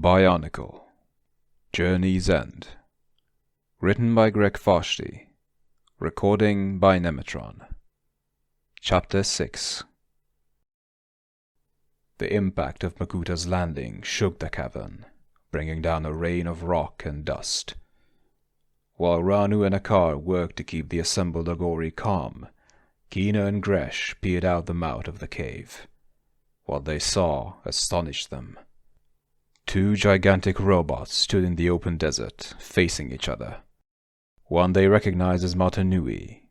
BIONICLE, Journey's End. Written by Greg Vashti. Recording by Nemetron. Chapter 6. The impact of Makuta's landing shook the cavern, bringing down a rain of rock and dust. While Ranu and Akar worked to keep the assembled Agori calm, Kina and Gresh peered out the mouth of the cave. What they saw astonished them. Two gigantic robots stood in the open desert, facing each other. One they recognized as Matanui.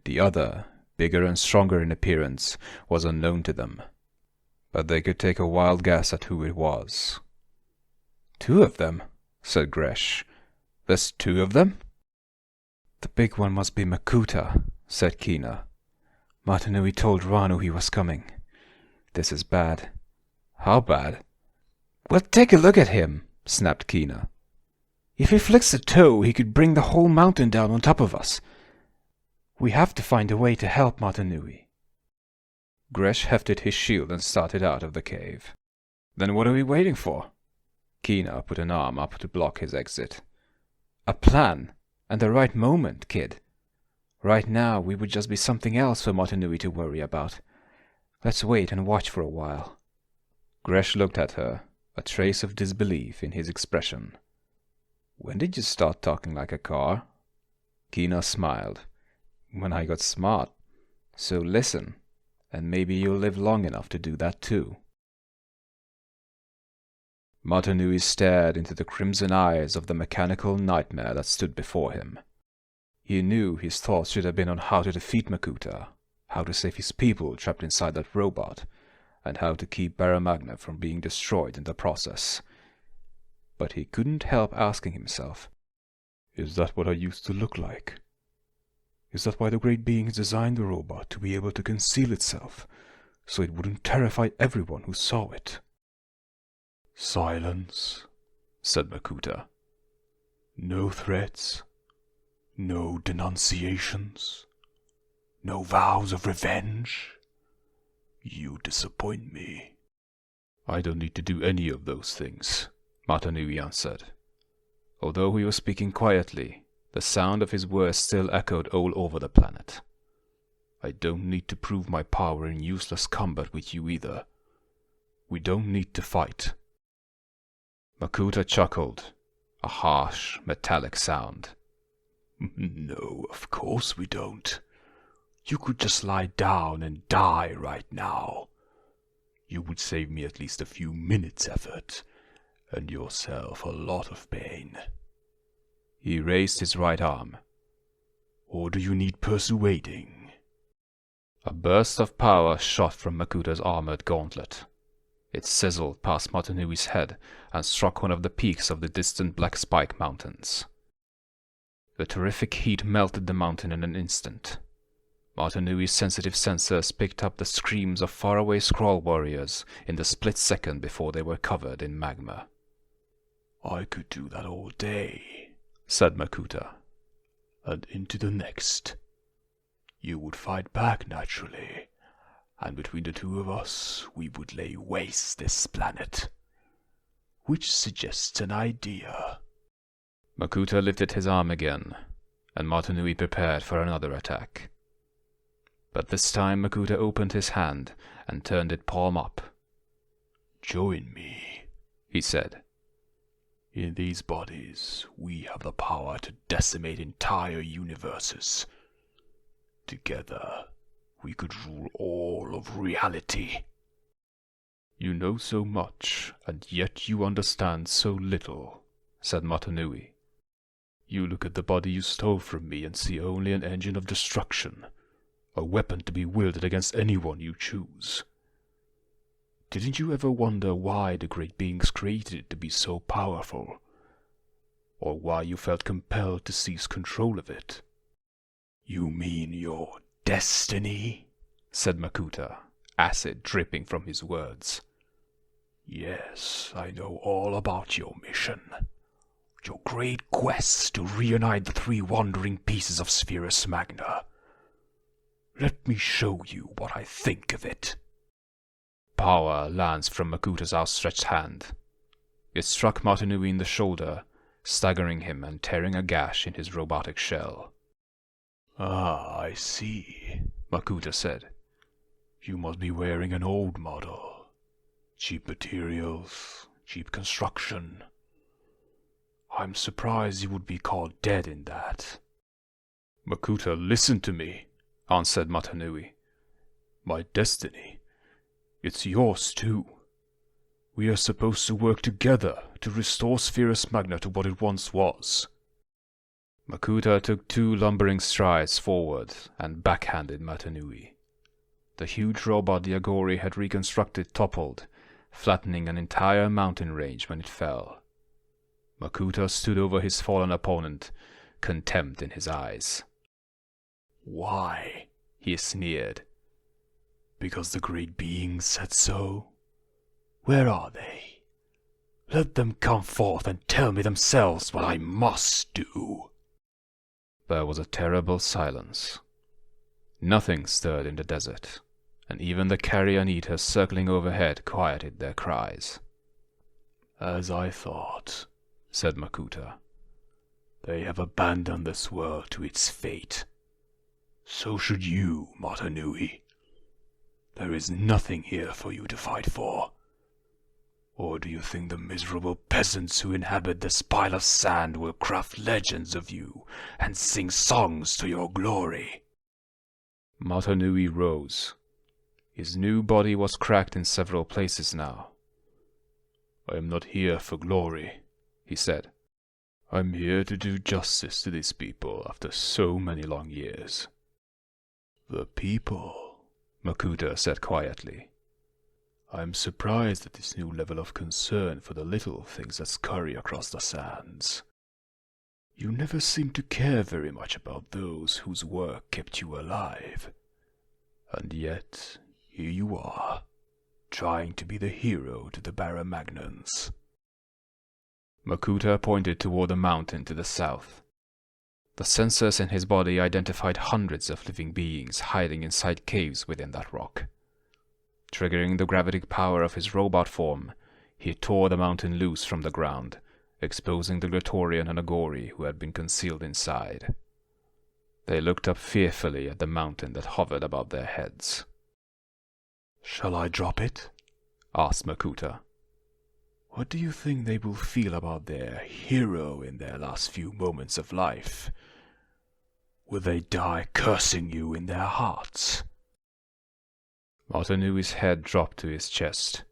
The other, bigger and stronger in appearance, was unknown to them. But they could take a wild guess at who it was. "Two of them," said Gresh. "There's two of them?" "The big one must be Makuta," said Kina. "Matanui told Ranu he was coming. This is bad." "How bad?" "Well, take a look at him," snapped Kina. "If he flicks a toe, he could bring the whole mountain down on top of us. We have to find a way to help Matanui." Gresh hefted his shield and started out of the cave. "Then what are we waiting for?" Kina put an arm up to block his exit. "A plan, and the right moment, kid. Right now, we would just be something else for Matanui to worry about. Let's wait and watch for a while." Gresh looked at her, a trace of disbelief in his expression. "When did you start talking like a car?" Kina smiled. "When I got smart. So listen, and maybe you'll live long enough to do that too." Matanui stared into the crimson eyes of the mechanical nightmare that stood before him. He knew his thoughts should have been on how to defeat Makuta, how to save his people trapped inside that robot, and how to keep Barra Magna from being destroyed in the process. But he couldn't help asking himself, is that what I used to look like? Is that why the great beings designed the robot to be able to conceal itself, so it wouldn't terrify everyone who saw it? "Silence," said Makuta. "No threats, no denunciations, no vows of revenge. You disappoint me." "I don't need to do any of those things," Matanui answered. Although he was speaking quietly, the sound of his words still echoed all over the planet. "I don't need to prove my power in useless combat with you either. We don't need to fight." Makuta chuckled, a harsh, metallic sound. "No, of course we don't. You could just lie down and die right now. You would save me at least a few minutes' effort, and yourself a lot of pain." He raised his right arm. "Or do you need persuading?" A burst of power shot from Makuta's armored gauntlet. It sizzled past Matanui's head and struck one of the peaks of the distant Black Spike Mountains. The terrific heat melted the mountain in an instant. Matanui's sensitive sensors picked up the screams of faraway Skrull warriors in the split second before they were covered in magma. "I could do that all day," said Makuta. "And into the next. You would fight back naturally, and between the two of us, we would lay waste this planet. Which suggests an idea." Makuta lifted his arm again, and Matanui prepared for another attack. But this time Makuta opened his hand and turned it palm up. "Join me," he said. "In these bodies, we have the power to decimate entire universes. Together, we could rule all of reality." "You know so much, and yet you understand so little," said Matanui. "You look at the body you stole from me and see only an engine of destruction, a weapon to be wielded against anyone you choose. Didn't you ever wonder why the great beings created it to be so powerful? Or why you felt compelled to seize control of it?" "You mean your destiny?" said Makuta, acid dripping from his words. "Yes, I know all about your mission. Your great quest to reunite the three wandering pieces of Spherus Magna. Let me show you what I think of it." Power lanced from Makuta's outstretched hand. It struck Martinui in the shoulder, staggering him and tearing a gash in his robotic shell. "Ah, I see," Makuta said. "You must be wearing an old model. Cheap materials, cheap construction. I'm surprised you would be caught dead in that." "Makuta, listen to me," answered Martinui. "My destiny, it's yours too. We are supposed to work together to restore Spherus Magna to what it once was." Makuta took 2 lumbering strides forward and backhanded Martinui. The huge robot the Agori had reconstructed toppled, flattening an entire mountain range when it fell. Makuta stood over his fallen opponent, contempt in his eyes. "Why?" he sneered. "Because the great beings said so? Where are they? Let them come forth and tell me themselves what I must do." There was a terrible silence. Nothing stirred in the desert, and even the carrion eaters circling overhead quieted their cries. "As I thought," said Makuta. "They have abandoned this world to its fate. So should you, Martinui. There is nothing here for you to fight for. Or do you think the miserable peasants who inhabit this pile of sand will craft legends of you and sing songs to your glory?" Martinui rose. His new body was cracked in several places now. "I am not here for glory," he said. "I'm here to do justice to these people after so many long years." "The people," Makuta said quietly. "I'm surprised at this new level of concern for the little things that scurry across the sands. You never seem to care very much about those whose work kept you alive. And yet, here you are, trying to be the hero to the Baramagnans." Makuta pointed toward the mountain to the south. The sensors in his body identified hundreds of living beings hiding inside caves within that rock. Triggering the gravitic power of his robot form, he tore the mountain loose from the ground, exposing the Glatorian and Agori who had been concealed inside. They looked up fearfully at the mountain that hovered above their heads. "Shall I drop it?" asked Makuta. "What do you think they will feel about their hero in their last few moments of life? Will they die cursing you in their hearts?" Martinui's head dropped to his chest.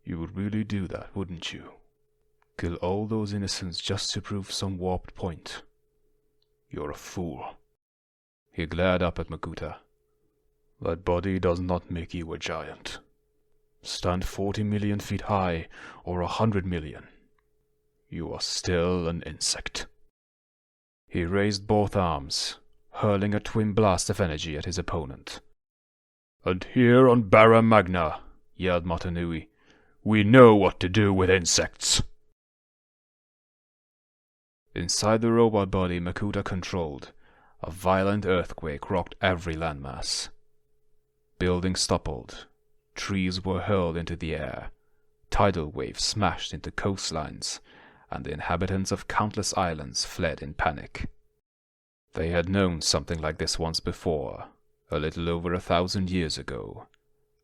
"You would really do that, wouldn't you? Kill all those innocents just to prove some warped point? You're a fool." He glared up at Makuta. "That body does not make you a giant. Stand 40 million feet high, or 100 million. You are still an insect." He raised both arms, hurling a twin blast of energy at his opponent. "And here on Barra Magna," yelled Martinui, "we know what to do with insects." Inside the robot body Makuta controlled, a violent earthquake rocked every landmass. Buildings toppled, trees were hurled into the air, tidal waves smashed into coastlines, and the inhabitants of countless islands fled in panic. They had known something like this once before, a little over 1,000 years ago,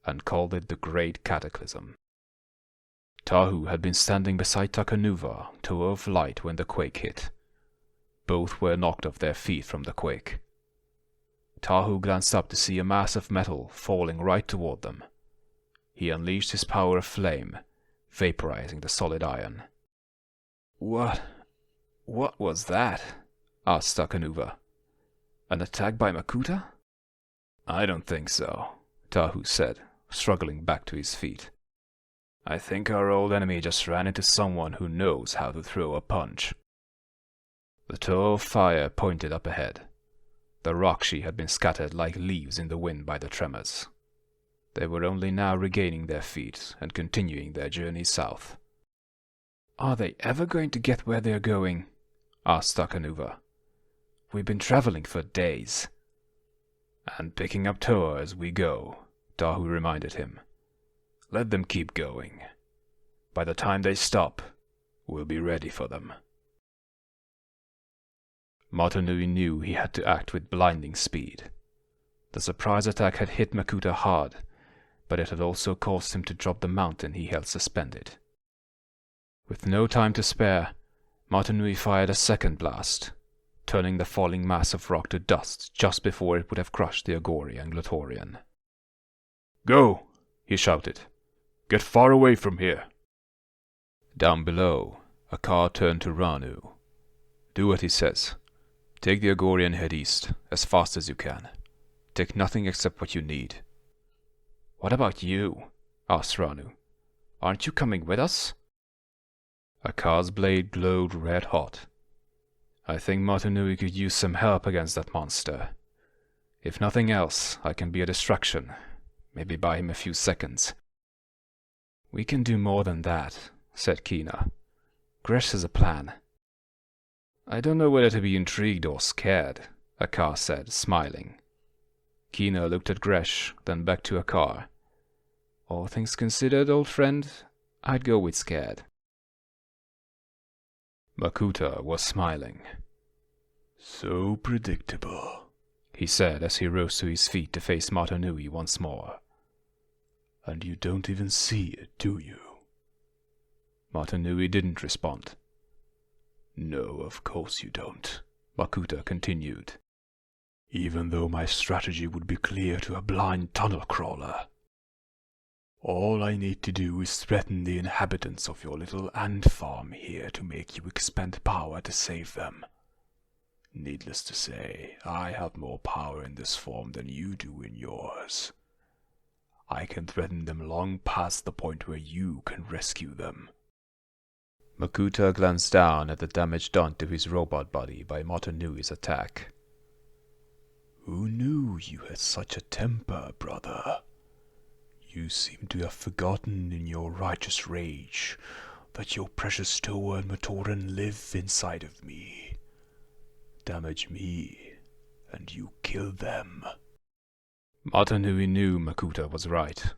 and called it the Great Cataclysm. Tahu had been standing beside Takanuva, tower of light, when the quake hit. Both were knocked off their feet from the quake. Tahu glanced up to see a mass of metal falling right toward them. He unleashed his power of flame, vaporizing the solid iron. What was that?" asked Takanuva. "An attack by Makuta?" "I don't think so," Tahu said, struggling back to his feet. "I think our old enemy just ran into someone who knows how to throw a punch." The toe of fire pointed up ahead. The Rakshi had been scattered like leaves in the wind by the tremors. They were only now regaining their feet and continuing their journey south. "Are they ever going to get where they're going?" asked Takanuva. "We've been traveling for days." "And picking up Toa as we go," Tahu reminded him. "Let them keep going. By the time they stop, we'll be ready for them. Motunui knew he had to act with blinding speed. The surprise attack had hit Makuta hard, but it had also caused him to drop the mountain he held suspended. With no time to spare, Motunui fired a second blast, turning the falling mass of rock to dust just before it would have crushed the Agori and Glotorian. "Go!" he shouted. "Get far away from here!" Down below, Akar turned to Ranu. "Do what he says. Take the Agori and head east, as fast as you can. Take nothing except what you need." "What about you?" asked Ranu. "Aren't you coming with us?" Akar's blade glowed red hot. "I think Motunui could use some help against that monster. If nothing else, I can be a distraction. Maybe buy him a few seconds." "We can do more than that," said Kina. "Gresh has a plan." "I don't know whether to be intrigued or scared," Akar said, smiling. Kina looked at Gresh, then back to Akar. "All things considered, old friend, I'd go with scared." Makuta was smiling. "So predictable," he said as he rose to his feet to face Motunui once more. "And you don't even see it, do you?" Motunui didn't respond. "No, of course you don't," Makuta continued. "Even though my strategy would be clear to a blind tunnel crawler. All I need to do is threaten the inhabitants of your little ant farm here to make you expend power to save them. Needless to say, I have more power in this form than you do in yours. I can threaten them long past the point where you can rescue them." Makuta glanced down at the damage done to his robot body by Motunui's attack. "Who knew you had such a temper, brother? You seem to have forgotten in your righteous rage that your precious Toa and Matoran live inside of me. Damage me, and you kill them." Motunui knew Makuta was right.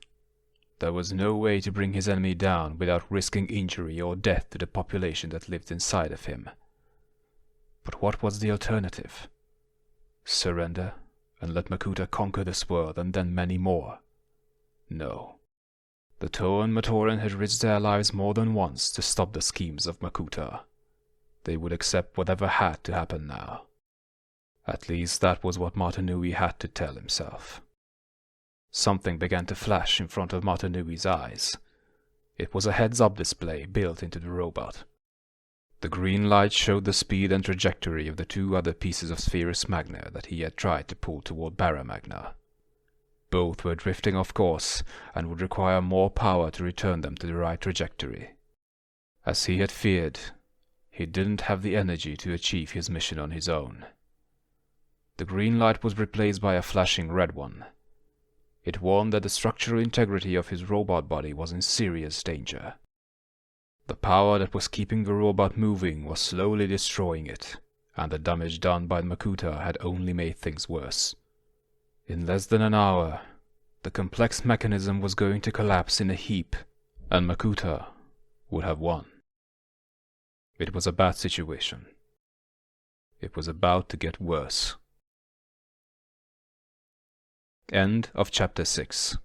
There was no way to bring his enemy down without risking injury or death to the population that lived inside of him. But what was the alternative? Surrender and let Makuta conquer this world and then many more? No. The Toa and Matoran had risked their lives more than once to stop the schemes of Makuta. They would accept whatever had to happen now. At least that was what Motunui had to tell himself. Something began to flash in front of Motunui's eyes. It was a heads-up display built into the robot. The green light showed the speed and trajectory of the two other pieces of Spherus Magna that he had tried to pull toward Baramagna. Both were drifting off course and would require more power to return them to the right trajectory. As he had feared, he didn't have the energy to achieve his mission on his own. The green light was replaced by a flashing red one. It warned that the structural integrity of his robot body was in serious danger. The power that was keeping the robot moving was slowly destroying it, and the damage done by Makuta had only made things worse. In less than an hour, the complex mechanism was going to collapse in a heap, and Makuta would have won. It was a bad situation. It was about to get worse. End of Chapter 6.